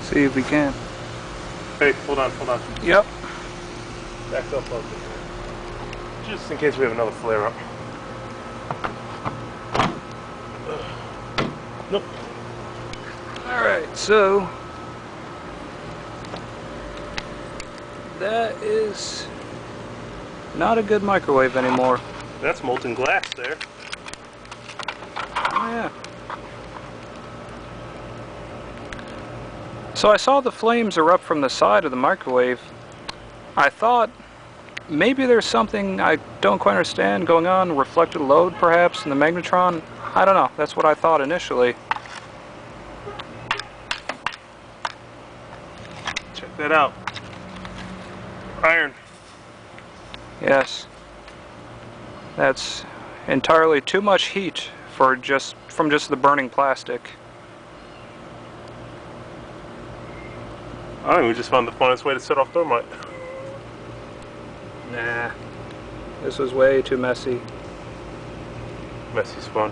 See if we can. Hey, hold on. Yep. Back up a little bit. Just in case we have another flare up. Nope. Alright, so that is not a good microwave anymore. That's molten glass there. Oh, yeah. So I saw the flames erupt from the side of the microwave. I thought maybe there's something I don't quite understand going on, reflected load perhaps in the magnetron. I don't know, that's what I thought initially. Check that out. Iron. Yes. That's entirely too much heat for from just the burning plastic. I think we just found the funnest way to set off thermite. Nah. This was way too messy. Messy's fun.